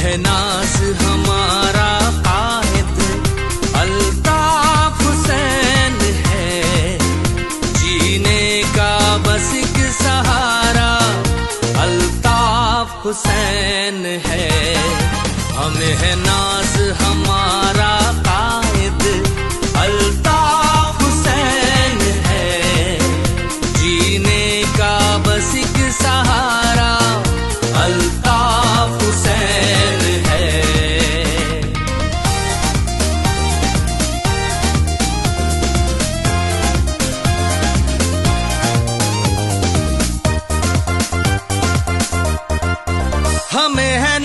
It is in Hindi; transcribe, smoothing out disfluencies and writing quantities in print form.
है नाज हमारा कायद अल्ताफ हुसैन है, जीने का बस एक सहारा अल्ताफ हुसैन है। हमें है नाज हमारा कायद अल्ताफ हुसैन है, जीने का बस एक सहारा अल्ताफ हुसैन है। हमें है